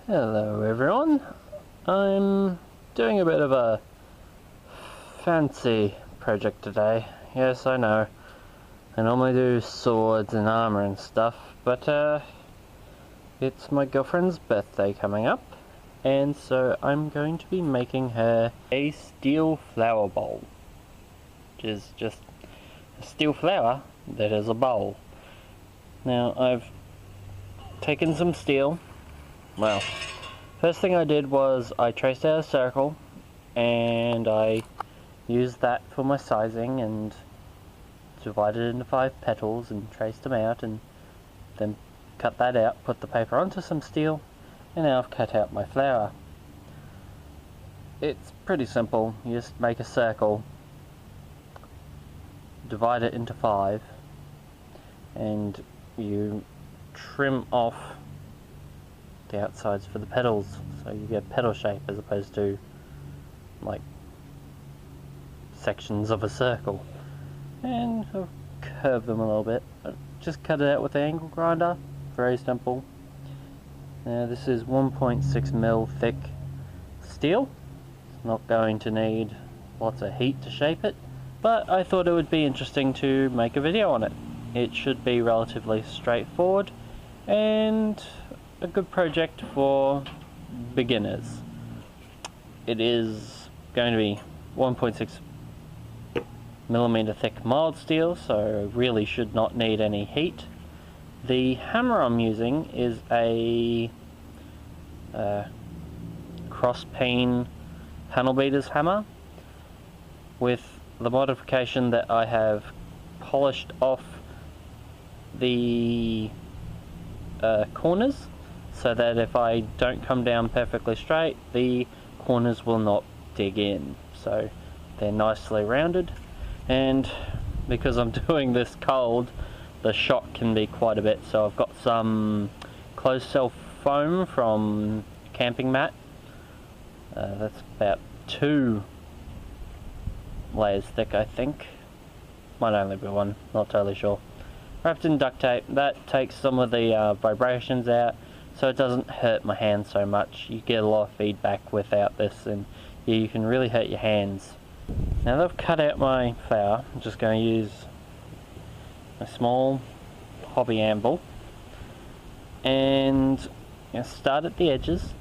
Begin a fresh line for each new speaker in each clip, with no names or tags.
Hello everyone, I'm doing a bit of a fancy project today. Yes, I know, I normally do swords and armor and stuff, but it's my girlfriend's birthday coming up, and so I'm going to be making her a steel flower bowl, which is just a steel flower that is a bowl. Now I've taken some steel. Well, first thing I did was I traced out a circle and I used that for my sizing and divided it into 5 petals and traced them out, and then cut that out, put the paper onto some steel, and now I've cut out my flower. It's pretty simple. You just make a circle, divide it into 5, and you trim off the outsides for the petals, so you get petal shape as opposed to like sections of a circle. And I'll curve them a little bit. Just cut it out with the angle grinder. Very simple. Now this is 1.6mm thick steel. It's not going to need lots of heat to shape it, but I thought it would be interesting to make a video on it. It should be relatively straightforward and a good project for beginners. It is going to be 1.6mm thick mild steel, so really should not need any heat. The hammer I'm using is a cross peen panel beaters hammer with the modification that I have polished off the corners, so that if I don't come down perfectly straight, the corners will not dig in, so they're nicely rounded. And because I'm doing this cold, the shock can be quite a bit, so I've got some closed cell foam from Camping Mat. That's about 2 layers thick, I think. Might only be 1, not totally sure. Wrapped in duct tape. That takes some of the vibrations out, so it doesn't hurt my hands so much. You get a lot of feedback without this, and yeah, you can really hurt your hands. Now that I've cut out my flower, I'm just going to use a small hobby anvil and start at the edges,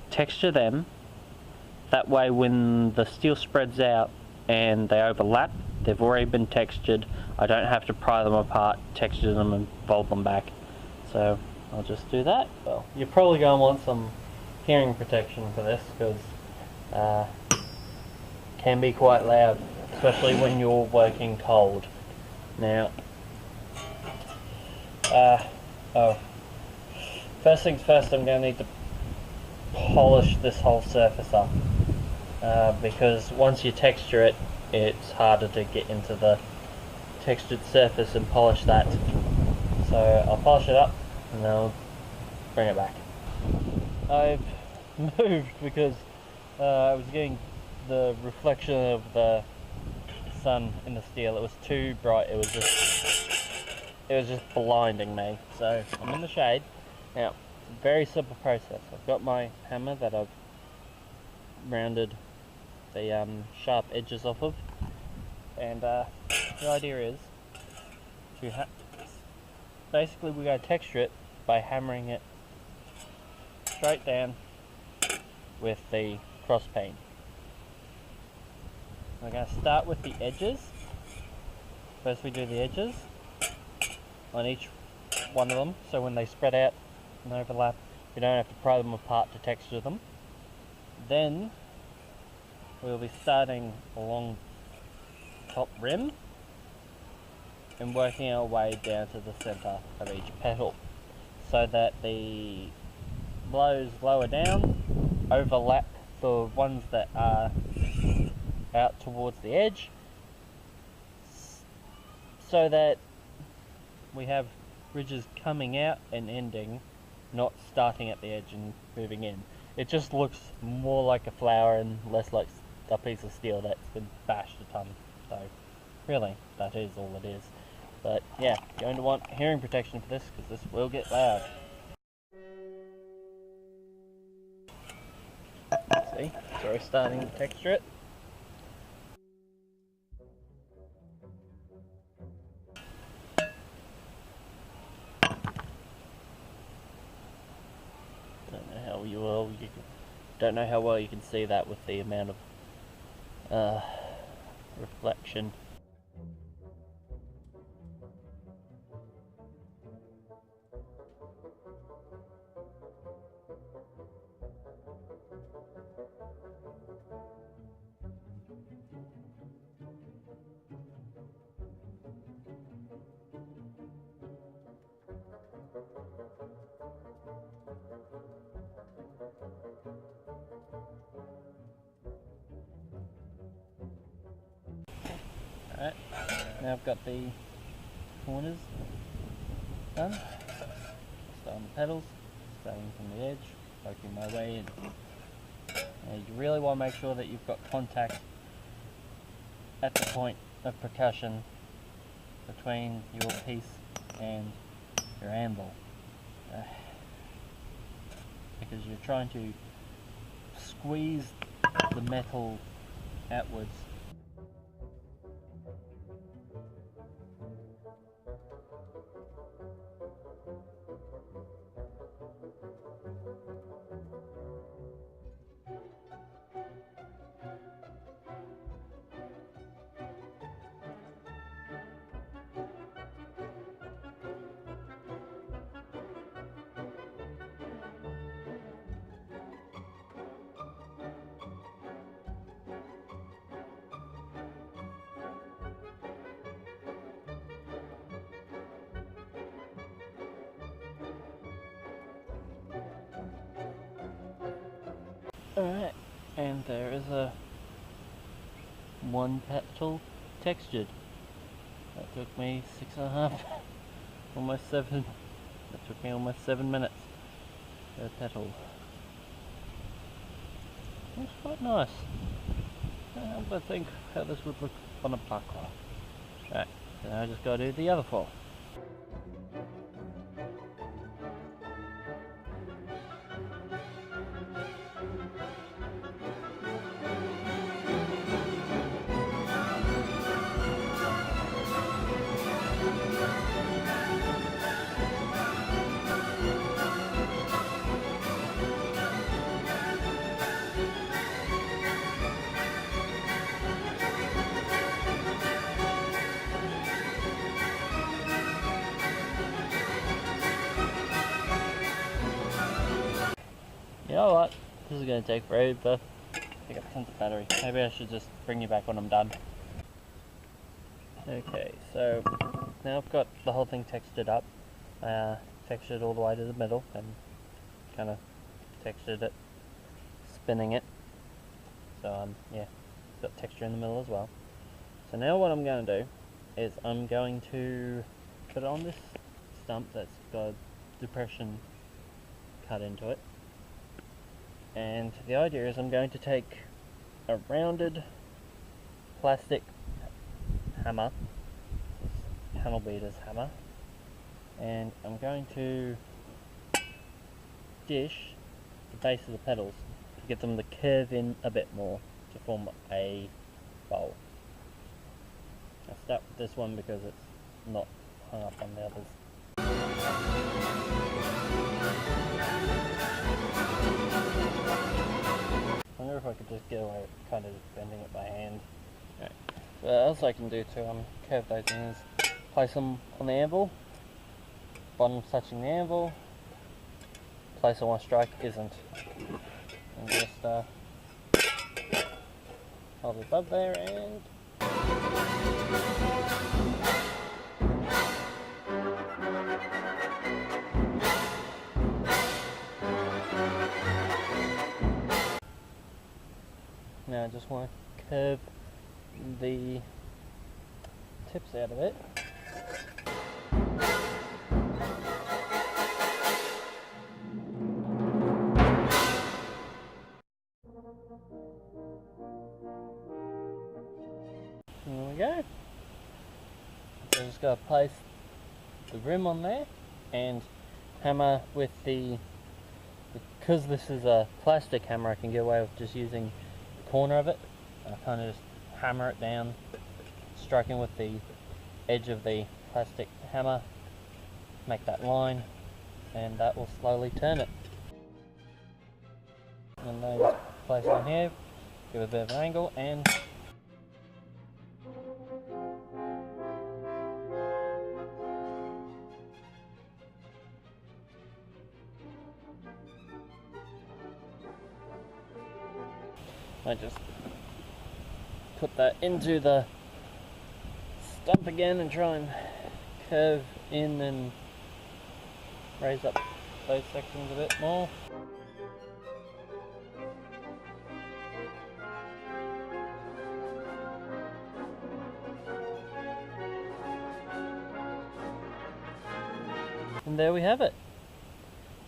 texture them. That way when the steel spreads out and they overlap, they've already been textured. I don't have to pry them apart, texture them and fold them back. So I'll just do that. Well, you're probably going to want some hearing protection for this, because it can be quite loud, especially when you're working cold. Now, first things first, I'm going to need to polish this whole surface up, because once you texture it, it's harder to get into the textured surface and polish that. So I'll polish it up and then I'll bring it back. I've moved because I was getting the reflection of the sun in the steel. It was too bright. It was just blinding me. So I'm in the shade. Now, very simple process. I've got my hammer that I've rounded the sharp edges off of, and the idea is to basically we're going to texture it by hammering it straight down with the cross peen. We're going to start with the edges. First we do the edges on each one of them, so when they spread out and overlap, you don't have to pry them apart to texture them. Then we'll be starting along top rim and working our way down to the center of each petal, so that the blows lower down overlap the ones that are out towards the edge, so that we have ridges coming out and ending, not starting at the edge and moving in. It just looks more like a flower and less like a piece of steel that's been bashed a ton. So really, that is all it is. But yeah, going to want hearing protection for this, because this will get loud. See, it's already starting to texture it. Don't know how well you can see that with the amount of reflection. Alright, now I've got the corners done. Start on the pedals, starting from the edge, poking my way in. And you really want to make sure that you've got contact at the point of percussion between your piece and your anvil. Because you're trying to squeeze the metal outwards. Alright, and there is a one petal textured. That took me 6.5, almost 7. That took me almost 7 minutes per petal. It's quite nice. I think how this would look on a buckler. Right, so now I just gotta do the other 4. You know what? This is going to take forever. I got tons of battery. Maybe I should just bring you back when I'm done. Okay, so now I've got the whole thing textured up. Textured all the way to the middle and kind of textured it, spinning it. So yeah, got texture in the middle as well. So now what I'm going to do is I'm going to put it on this stump that's got a depression cut into it. And the idea is I'm going to take a rounded plastic hammer, this Hamel Beaters hammer, and I'm going to dish the base of the pedals to get them to curve in a bit more to form a bowl. I'll start with this one because it's not hung up on the others. I wonder if I could just get away with kind of just bending it by hand. Right. So what else I can do to curve those in is place them on the anvil, bottom's touching the anvil, place I want to strike isn't. And just hold it above there and now I just want to curve the tips out of it. And there we go. So just got to place the rim on there and hammer with the because this is a plastic hammer, I can get away with just using the corner of it. I kind of just hammer it down, striking with the edge of the plastic hammer, make that line, and that will slowly turn it. And then just place it on here, give it a bit of an angle, and I just put that into the stump again and try and curve in and raise up those sections a bit more. And there we have it,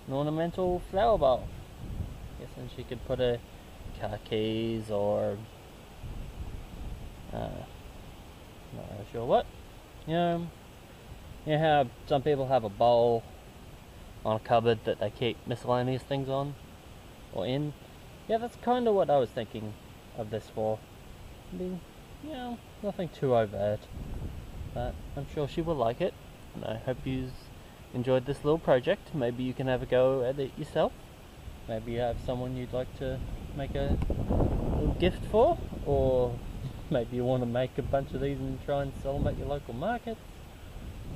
an ornamental flower bowl. Guessing she could put a car keys or not really sure what. You know how some people have a bowl on a cupboard that they keep miscellaneous things on or in? Yeah, that's kind of what I was thinking of this for. I mean, you know, nothing too overt, but I'm sure she will like it, and I hope you enjoyed this little project. Maybe you can have a go at it yourself. Maybe you have someone you'd like to make a little gift for, or maybe you want to make a bunch of these and try and sell them at your local markets.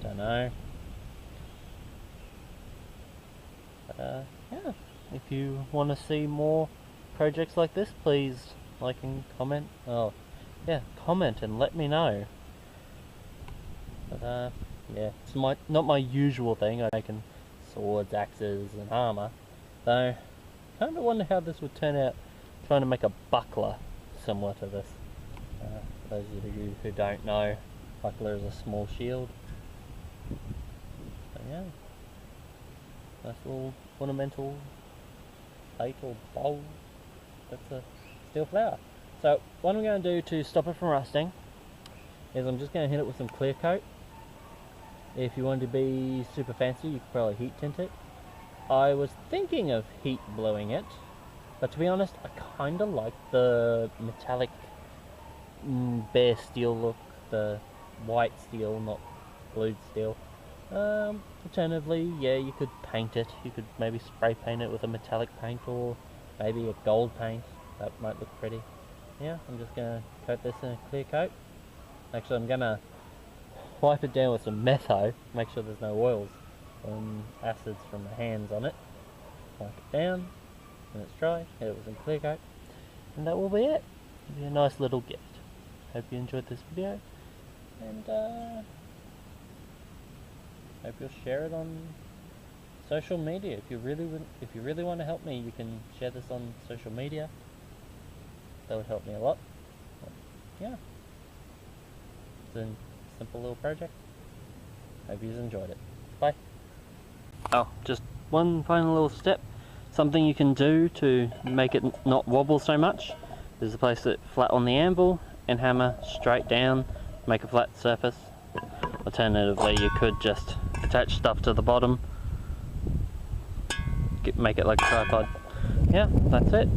Don't know. But, yeah, if you want to see more projects like this, please like and comment. Oh, yeah, comment and let me know. But yeah, it's not my usual thing. I'm making swords, axes, and armor. Though, kind of wonder how this would turn out trying to make a buckler similar to this. For those of you who don't know, buckler is a small shield. So yeah, nice little ornamental plate or bowl. That's a steel flower. So what I'm going to do to stop it from rusting is I'm just going to hit it with some clear coat. If you want to be super fancy, you could probably heat tint it. I was thinking of heat bluing it, but to be honest, I kind of like the metallic bare steel look, the white steel, not blued steel. Alternatively, yeah, you could paint it. You could maybe spray paint it with a metallic paint, or maybe a gold paint. That might look pretty. Yeah, I'm just going to coat this in a clear coat. Actually, I'm going to wipe it down with some metho, make sure there's no oils and acids from the hands on it. Wipe it down when it's dry, hit it with some clear coat, and that will be it. It'll be a nice little gift. Hope you enjoyed this video, and hope you'll share it on social media. If you really want to help me, you can share this on social media. That would help me a lot. But yeah, it's a simple little project. Hope you enjoyed it. Bye. Oh, just one final little step. Something you can do to make it not wobble so much is to place it flat on the anvil and hammer straight down, make a flat surface. Alternatively, you could just attach stuff to the bottom, make it like a tripod. Yeah, that's it.